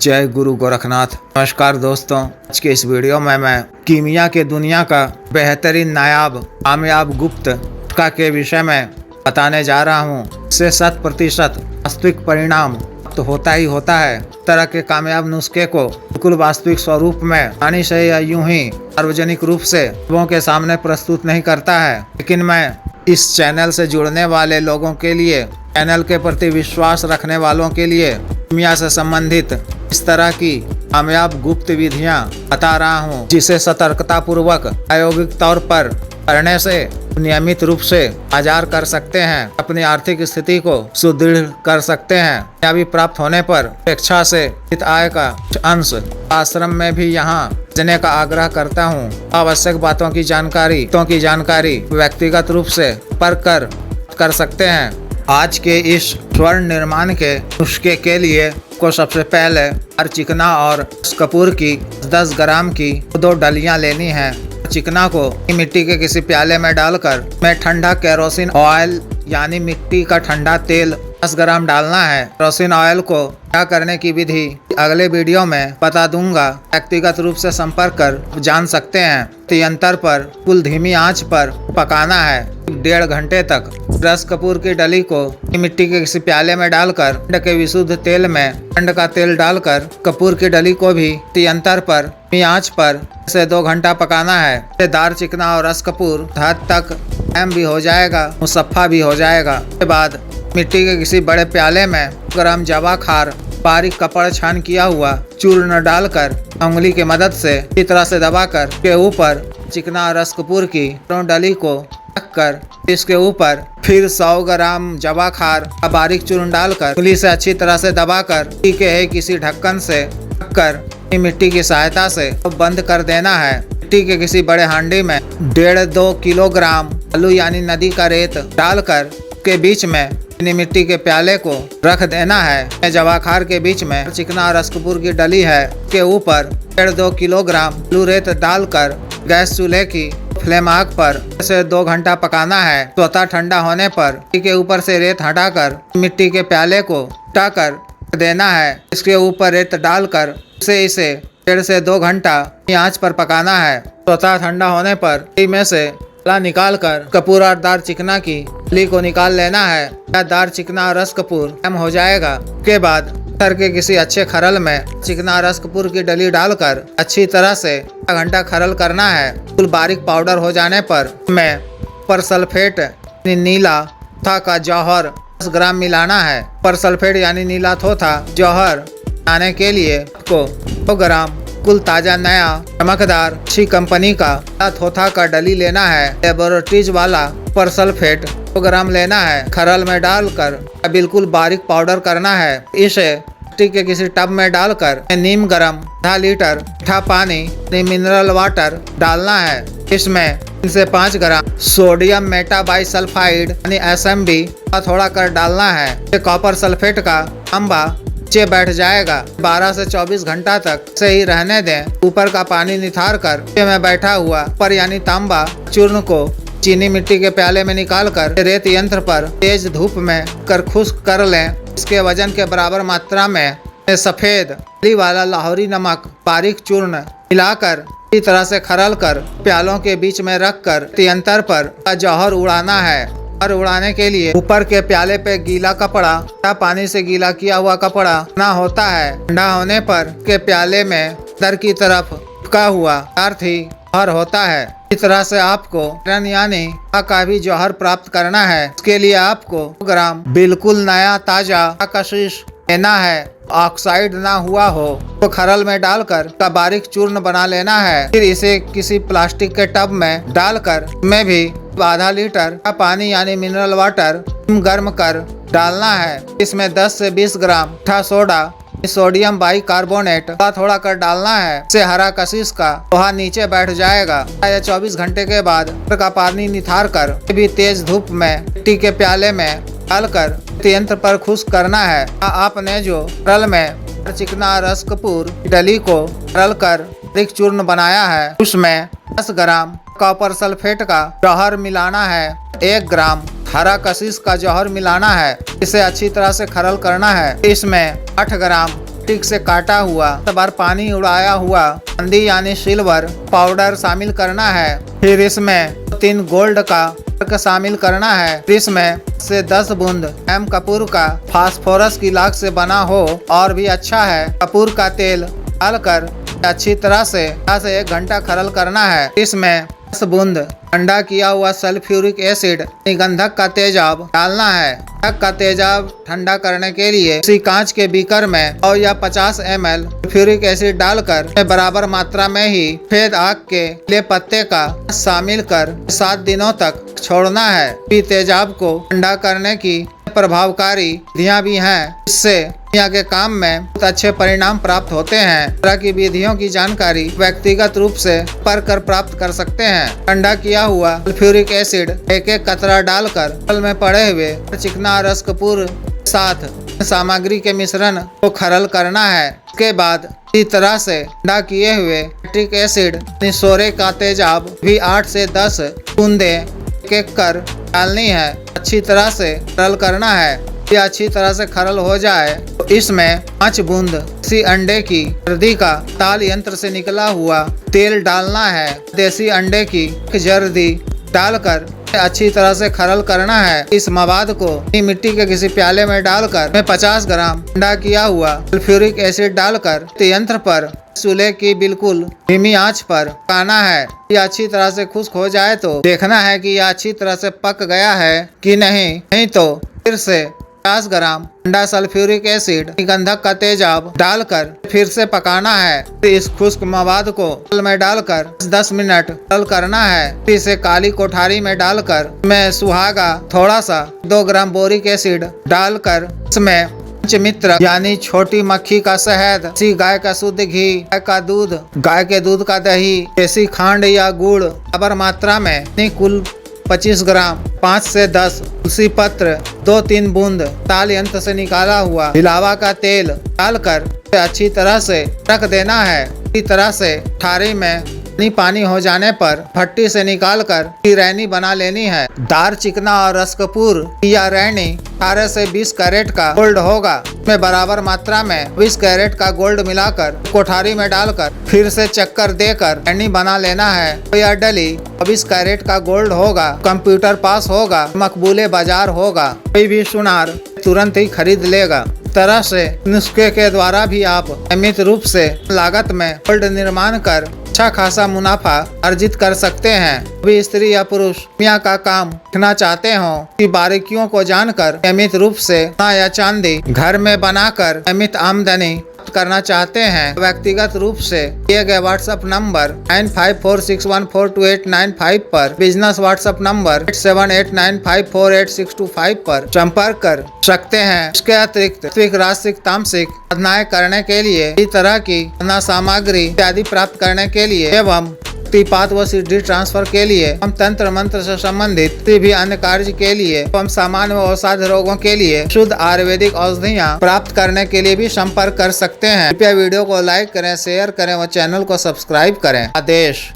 जय गुरु गोरखनाथ। नमस्कार दोस्तों, आज के इस वीडियो में मैं कीमिया के दुनिया का बेहतरीन नायाब कामयाब गुप्त नुस्खा के विषय में बताने जा रहा हूँ। इससे 100% वास्तविक परिणाम तो होता ही होता है। इस तरह के कामयाब नुस्खे को बिल्कुल वास्तविक स्वरूप में आसानी से या यूं ही सार्वजनिक रूप से लोगों के सामने प्रस्तुत नहीं करता है, लेकिन मैं इस चैनल से जुड़ने वाले लोगों के लिए, चैनल के प्रति विश्वास रखने वालों के लिए कीमिया से संबंधित इस तरह की कामयाब गुप्त विधियां बता रहा हूं, जिसे सतर्कता पूर्वक प्रायोगिक तौर पर करने से नियमित रूप से बाजार कर सकते हैं, अपनी आर्थिक स्थिति को सुदृढ़ कर सकते हैं। कामयाबी प्राप्त होने पर अपेक्षा से आय का कुछ अंश आश्रम में भी यहाँ देने का आग्रह करता हूँ। आवश्यक बातों की जानकारी व्यक्तिगत रूप से संपर्क कर सकते हैं। आज के इस स्वर्ण निर्माण के नुस्खे के लिए को सबसे पहले चिकना और कपूर की 10 ग्राम की 2 डलियां लेनी है। चिकना को मिट्टी के किसी प्याले में डालकर में ठंडा केरोसिन ऑयल यानी मिट्टी का ठंडा तेल 10 ग्राम डालना है। केरोसिन ऑयल को क्या करने की विधि अगले वीडियो में बता दूंगा। व्यक्तिगत रूप से संपर्क कर जान सकते हैं। यंत्र पर कुल धीमी आंच पर पकाना है 1.5 घंटे तक। रस कपूर की डली को मिट्टी के किसी प्याले में डालकर ठंड के विशुद्ध तेल में ठंड का तेल डालकर कपूर की डली को भी यंत्र पर धीमी आंच पर से 2 घंटा पकाना है। दार चिकना और रस कपूर हद तक भी हो जाएगा, मुसफ्फा भी हो जाएगा। उसके बाद मिट्टी के किसी बड़े प्याले में ग्राम जवा खार बारीक कपड़ छान किया हुआ चूर्ण डालकर उंगली की मदद से इस तरह से दबाकर के ऊपर चिकना रस कपूर की डली को रखकर इसके ऊपर फिर 100 ग्राम जवा खार का बारीक चूर्ण डालकर उंगली से अच्छी तरह से दबाकर के किसी ढक्कन से ढककर मिट्टी की सहायता से बंद कर देना है। मिट्टी के किसी बड़े हांडी में 1.5-2 किलोग्राम आलू यानी नदी का रेत डालकर के बीच में मिट्टी के प्याले को रख देना है। जवाखार के बीच में चिकना रस कपूर की डली है, के ऊपर 1.5-2 किलोग्राम आलू रेत डालकर गैस चूल्हे की फ्लेम आग पर से 2 घंटा पकाना है। स्वतः ठंडा होने पर के ऊपर से रेत हटाकर मिट्टी के प्याले को हटाकर देना है। इसके ऊपर रेत डालकर इसे 1.5 से 2 घंटा आंच पर पकाना है। स्वतः ठंडा होने पर में से निकाल कर कपूर और दार चिकना की डली को निकाल लेना है। या दार चिकना रस कपूर हो जाएगा। के बाद तर के किसी अच्छे खरल में चिकना रस कपूर की डली डालकर अच्छी तरह से आधा घंटा खरल करना है। बिल्कुल बारीक पाउडर हो जाने पर में पर सल्फेट नीला थोथा का जौहर 10 ग्राम मिलाना है। पर सल्फेट यानी नीला थोथा जौहर आने के लिए को 2 ग्राम कुल ताजा नया चमकदार अच्छी कंपनी का थोथा का डली लेना है। लेबोरेटरीज वाला पर सल्फेट 2 ग्राम लेना है। खरल में डालकर बिल्कुल बारीक पाउडर करना है। इसे के किसी टब में डालकर नीम गरम आधा लीटर मीठा पानी मिनरल वाटर डालना है। इसमें 3 से 5 ग्राम सोडियम मेटाबाइसल्फाइड यानी SMB थोड़ा कर डालना है। कॉपर सल्फेट का तांबा नीचे बैठ जाएगा। 12 से 24 घंटा तक से ही रहने दें। ऊपर का पानी निथार कर में बैठा हुआ पर यानी तांबा चूर्ण को चीनी मिट्टी के प्याले में निकाल कर रेत यंत्र पर तेज धूप में कर खुश्क कर लें। इसके वजन के बराबर मात्रा में सफेद वाला लाहौरी नमक बारीक चूर्ण मिलाकर इस तरह से खरल कर प्यालों के बीच में रख कर यंत्र पर जौहर उड़ाना है। और उड़ाने के लिए ऊपर के प्याले पे गीला कपड़ा पानी से गीला किया हुआ कपड़ा ना होता है। ठंडा होने पर के प्याले में अंदर की तरफ चिपका हुआ जौहर होता है। इस तरह से आपको यानी का भी जौहर प्राप्त करना है। इसके लिए आपको 2 ग्राम बिल्कुल नया ताजा कशिश लेना है। ऑक्साइड ना हुआ हो तो खरल में डालकर का बारीक चूर्ण बना लेना है। फिर इसे किसी प्लास्टिक के टब में डालकर में भी आधा लीटर का पानी यानी मिनरल वाटर गर्म कर डालना है। इसमें 10 से 20 ग्राम मीठा सोडा सोडियम बाइकार्बोनेट थोड़ा कर डालना है। इससे हरा कशिश का लोहा नीचे बैठ जाएगा। या 24 घंटे के बाद का पानी निथार कर भी तेज धूप में मिट्टी के प्याले में डालकर यंत्र पर खुश्क करना है। आपने जो खरल में चिकना रस कपूर डली को खरल कर एक चूर्ण बनाया है, उसमें 10 ग्राम कॉपर सल्फेट का जौहर मिलाना है। 1 ग्राम हरा कशिश का जौहर मिलाना है। इसे अच्छी तरह से खरल करना है। इसमें 8 ग्राम ठीक से काटा हुआ बार पानी उड़ाया हुआ चांदी यानी सिल्वर पाउडर शामिल करना है। फिर इसमें 3 गोल्ड का शामिल करना है। इसमें से 10 बूंद हेम कपूर का फास्फोरस की लाख से बना हो और भी अच्छा है। कपूर का तेल डालकर अच्छी तरह से 1 घंटा खरल करना है। इसमें 10 बूंद ठंडा किया हुआ सल्फ्यूरिक एसिड गंधक का तेजाब डालना है। गंधक का तेजाब ठंडा करने के लिए किसी कांच के बीकर में और या 50 ml सल्फ्यूरिक एसिड डालकर बराबर मात्रा में ही सफेद आग के ले पत्ते का शामिल कर 7 दिनों तक छोड़ना है। तेजाब को ठंडा करने की प्रभावकारी विधियां भी हैं, इससे दुनिया के काम में बहुत अच्छे परिणाम प्राप्त होते हैं। इस तरह की विधियों की जानकारी व्यक्तिगत रूप से पढ़कर प्राप्त कर सकते हैं। ठंडा किया हुआ सल्फ्यूरिक एसिड 1 कतरा डालकर बगल में पड़े हुए चिकना रस कपूर साथ सामग्री के मिश्रण को खरल करना है। उसके बाद इसी तरह से ठंडा किए हुए नाइट्रिक एसिड सोरे का तेजाब भी 8 से 10 बूंदे एक कर डालनी है। अच्छी तरह से खरल करना है। ये अच्छी तरह से खरल हो जाए तो इसमें 5 बूंद देसी अंडे की जर्दी का ताल यंत्र से निकला हुआ तेल डालना है। देसी अंडे की जर्दी डालकर अच्छी तरह से खरल करना है। इस मवाद को मिट्टी के किसी प्याले में डालकर 50 ग्राम ठंडा किया हुआ सल्फ्यूरिक एसिड डालकर यंत्र पर चूल्हे की बिल्कुल धीमी आंच पर पकाना है। ये अच्छी तरह से खुश्क हो जाए तो देखना है कि यह अच्छी तरह से पक गया है कि नहीं तो फिर से 50 ग्राम ठंडा सल्फ्यूरिक एसिड गंधक का तेजाब डालकर फिर से पकाना है। इस खुश्क मवाद को तेल में डालकर 10 मिनट खरल करना है। इसे काली कोठारी में डालकर में सुहागा थोड़ा सा 2 ग्राम बोरिक एसिड डालकर इसमें मित्र यानी छोटी मक्खी का शहद, गाय का शुद्ध घी, गाय का दूध, गाय के दूध का दही, देसी खांड या गुड़ बराबर मात्रा में कुल 25 ग्राम, 5 से 10 तुलसी पत्र, 2-3 बूंद ताल यंत्र से निकाला हुआ हिलावा का तेल डालकर अच्छी तरह से रख देना है। इसी तरह से थारी में पानी हो जाने पर भट्टी से निकालकर रैनी बना लेनी है। दार चिकना और रस कपूर या रैनी 18 से 20 कैरेट का गोल्ड होगा। में बराबर मात्रा में 20 कैरेट का गोल्ड मिलाकर कोठारी में डालकर फिर से चक्कर देकर रैनी बना लेना है। या डली 24 कैरेट का गोल्ड होगा। कंप्यूटर पास होगा, मकबूले बाजार होगा, कोई भी सुनार तुरंत ही खरीद लेगा। तरह से नुस्खे के द्वारा भी आप नियमित रूप से लागत में गोल्ड निर्माण कर अच्छा खासा मुनाफा अर्जित कर सकते हैं। अभी स्त्री या पुरुष मियाँ का काम सीखना चाहते हो कि बारीकियों को जानकर नियमित रूप से सोना या चांदी घर में बनाकर नियमित आमदनी करना चाहते हैं, व्यक्तिगत रूप से दिए गए व्हाट्सएप नंबर 9546142895 पर बिजनेस व्हाट्सएप नंबर 8789548625 पर संपर्क कर सकते हैं। इसके अतिरिक्त राष्ट्रिक तामसिक साधनाएं करने के लिए इस तरह की सामग्री इत्यादि प्राप्त करने के लिए एवं पात व सिद्धि ट्रांसफर के लिए हम तंत्र मंत्र से संबंधित किसी भी अन्य कार्य के लिए हम सामान्य व अवसाद रोगों के लिए शुद्ध आयुर्वेदिक औषधियाँ प्राप्त करने के लिए भी संपर्क कर सकते हैं। कृपया वीडियो को लाइक करें, शेयर करें व चैनल को सब्सक्राइब करें। आदेश।